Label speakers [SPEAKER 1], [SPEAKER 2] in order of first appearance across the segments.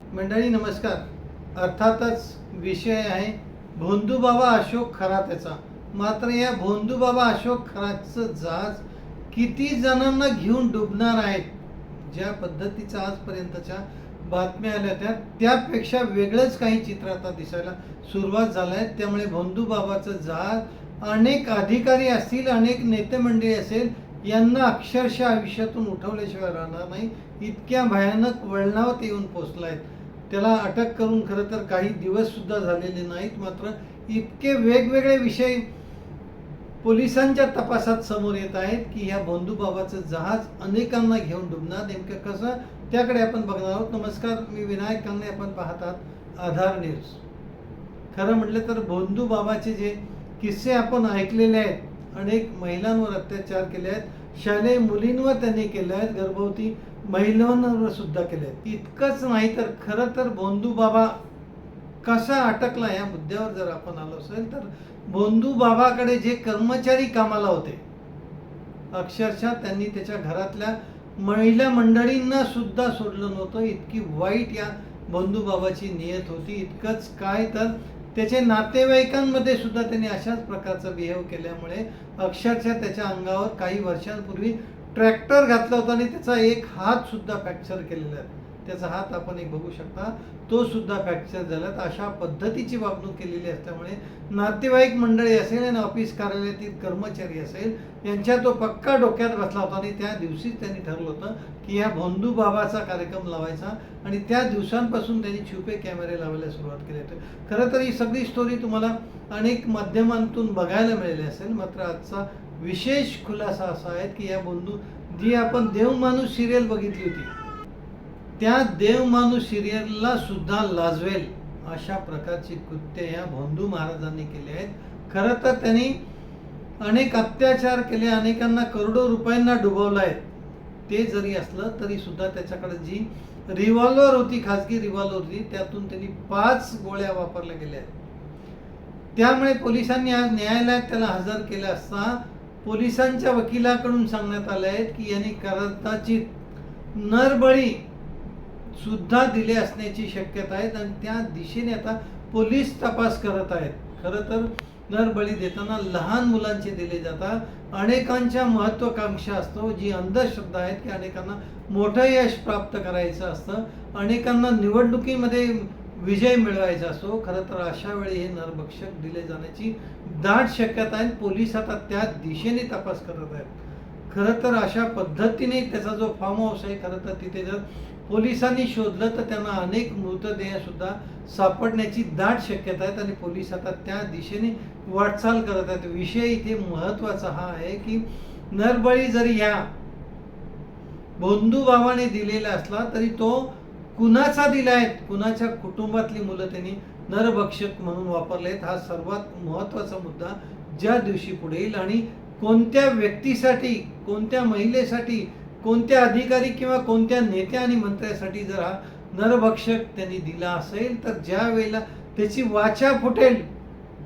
[SPEAKER 1] मंडळी नमस्कार. अर्थातच विषय आहे भोंदूबाबा अशोक खरातेचा. मात्र या भोंदूबाबा अशोक खरातचं जहाज किती जणांना घेऊन डुबणार आहेत, ज्या पद्धतीचा आजपर्यंतच्या बातम्या आल्या त्यापेक्षा वेगळंच काही चित्र आता दिसायला सुरुवात झालं आहे. त्यामुळे भोंदूबाबाचं जहाज अनेक अधिकारी असतील, अनेक नेते मंडळी असेल, यांना अक्षरशः आयुष्यातून उठवल्याशिवाय राहणार नाही, इतक्या भयानक वळणावर येऊन पोचला आहेत. त्याला अटक करून खरं तर काही दिवससुद्धा झालेले नाहीत. मात्र इतके वेगवेगळे विषय पोलिसांच्या तपासात समोर येत आहेत की ह्या भोंदूबाबाचं जहाज अनेकांना घेऊन डुबणार. नेमकं कसं, त्याकडे आपण बघणार आहोत. नमस्कार, मी विनायक कांगणे. आपण पाहतात आधार न्यूज. खरं म्हटलं तर भोंदूबाबाचे जे किस्से आपण ऐकलेले आहेत, अनेक महिलांवर अत्याचार केले आहेत, शालेय मुलींवर त्यांनी केले आहेत, गर्भवती महिलांवर सुद्धा केले आहेत. इतकंच नाही तर खरं तर भोंदूबाबा कसा अटकला या मुद्द्यावर जर आपण आलो असेल तर भोंदूबाबाकडे जे कर्मचारी कामाला होते, अक्षरशः त्यांनी त्याच्या घरातल्या महिला मंडळींना सुद्धा सोडलं नव्हतं. इतकी वाईट या भोंदूबाबाची नियत होती. इतकंच काय तर त्याचे नातेवाईकांमध्ये सुद्धा त्यांनी अशाच प्रकारचं बिहेव केल्यामुळे अक्षरशः त्याच्या अंगावर काही वर्षांपूर्वी ट्रॅक्टर घातला होता आणि त्याचा एक हात सुद्धा फ्रॅक्चर केलेला आहे. त्याचा हात आपण एक बघू शकता, तो सुद्धा फ्रॅक्चर झाला. अशा पद्धतीची वागणूक केलेली असल्यामुळे नातेवाईक मंडळी असेल आणि ऑफिस कार्यालयातील कर्मचारी असेल, यांच्या तो पक्का डोक्यात बसला होता आणि त्या दिवशीच त्यांनी ठरवलं होतं की या भोंदूबाबाचा कार्यक्रम लावायचा आणि त्या दिवसांपासून त्यांनी छुपे कॅमेरे लावायला सुरुवात केली होती. खरं तर ही सगळी स्टोरी तुम्हाला अनेक माध्यमांतून बघायला मिळाली असेल. मात्र आजचा विशेष खुलासा असा आहे की या जी आपण देव माणूस सिरियल बघितली होती, त्या देव माणूस सिरियलला सुद्धा लाजवेल अशा प्रकारची कृत्य या भोंदू महाराजांनी केले आहेत. खरं तर त्यांनी अनेक अत्याचार केले, अनेकांना करोडो रुपयांना डुबवलं आहे. ते जरी असलं तरी सुद्धा त्याच्याकडे जी रिव्हॉल्वर होती, खाजगी रिव्हॉल्वर होती, त्यातून त्यांनी 5 गोळ्या वापरल्या गेल्या आहेत. त्यामुळे पोलिसांनी आज न्यायालयात त्याला हजर केलं असता पोलिसांच्या वकिलाकडून सांगण्यात आलं आहे की यांनी कदाचित नरबळी सुद्धा दिले असण्याची शक्यता आहे आणि त्या दिशेने आता पोलीस तपास करत आहेत. खरं तर नरबळी देताना लहान मुलांचे दिले जातात. अनेकांच्या महत्वाकांक्षा असतो, जी अंधश्रद्धा आहेत की अनेकांना मोठं यश प्राप्त करायचं असतं, अनेकांना निवडणुकीमध्ये विजय मिळवायचा असतो. खरं तर अशा वेळी हे नरभक्षक दिले जाण्याची दाट शक्यता आहे. पोलीस आता त्या दिशेने तपास करत आहेत. खरं तर अशा पद्धतीने त्याचा जो फार्म हाऊस आहे, खरं तर तिथे जर पोलिसांनी शोधलं तर त्यांना अनेक मृतदेह सुद्धा सापडण्याची दाट शक्यता आहे आणि पोलीस आता त्या दिशेने वाटचाल करत आहेत. विषय इथे महत्वाचा हा आहे की नरबळी जरी या भोंदूबाबाने दिलेला असला तरी तो कुणाचा दिलाय, कुणाच्या कुटुंबातली मुलं त्यांनी नरभक्षक म्हणून वापरलेत, हा सर्वात महत्वाचा मुद्दा ज्या दिवशी पुढे येईल. आणि कोणत्या व्यक्तीसाठी, कोणत्या महिलेसाठी, कोणत्या अधिकारी किंवा कोणत्या नेत्या आणि मंत्र्यासाठी जर हा नरभक्षक त्यांनी दिला असेल तर ज्या वेळेला त्याची वाचा फुटेल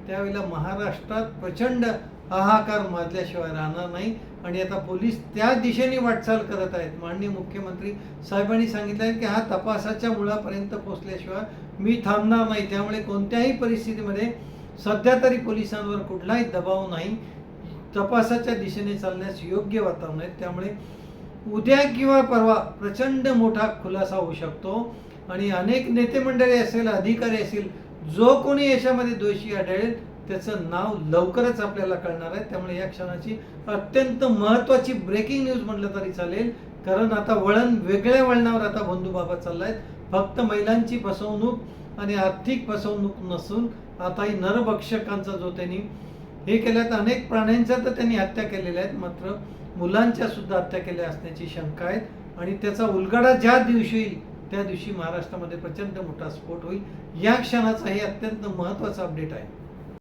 [SPEAKER 1] त्यावेळेला महाराष्ट्रात प्रचंड हाहाकार माजल्याशिवाय राहणार नाही. आणि आता पोलीस त्या दिशेने वाटचाल करत आहेत. माननीय मुख्यमंत्री साहेबांनी सांगितलं आहे की हा तपासाच्या मुळापर्यंत पोहोचल्याशिवाय मी थांबणार नाही. त्यामुळे कोणत्याही परिस्थितीमध्ये सध्या तरी पोलिसांवर कुठलाही दबाव नाही, तपासाच्या दिशेने चालण्यास योग्य वातावरण आहे. त्यामुळे उद्या किंवा परवा प्रचंड मोठा खुलासा होऊ शकतो आणि अनेक नेते मंडळी असेल, अधिकारी असेल, जो कोणी याच्यामध्ये दोषी आढळेल त्याचं नाव लवकरच आपल्याला कळणार आहे. त्यामुळे या क्षणाची अत्यंत महत्त्वाची ब्रेकिंग न्यूज म्हटलं तरी चालेल, कारण आता वेगळ्या वळणावर आता भोंदूबाबा चाललाय. फक्त महिलांची फसवणूक आणि आर्थिक फसवणूक नसून आता ही नरभक्षकांचा जो त्यांनी हे केल्यात, अनेक प्राण्यांच्या तर त्यांनी हत्या केलेल्या आहेत, मात्र मुलांच्या सुद्धा हत्या केल्या असण्याची शंका आहे. आणि त्याचा उलगडा ज्या दिवशी येईल त्या दिवशी महाराष्ट्रामध्ये प्रचंड मोठा स्फोट होईल. या क्षणाचा हे अत्यंत महत्त्वाचा अपडेट आहे.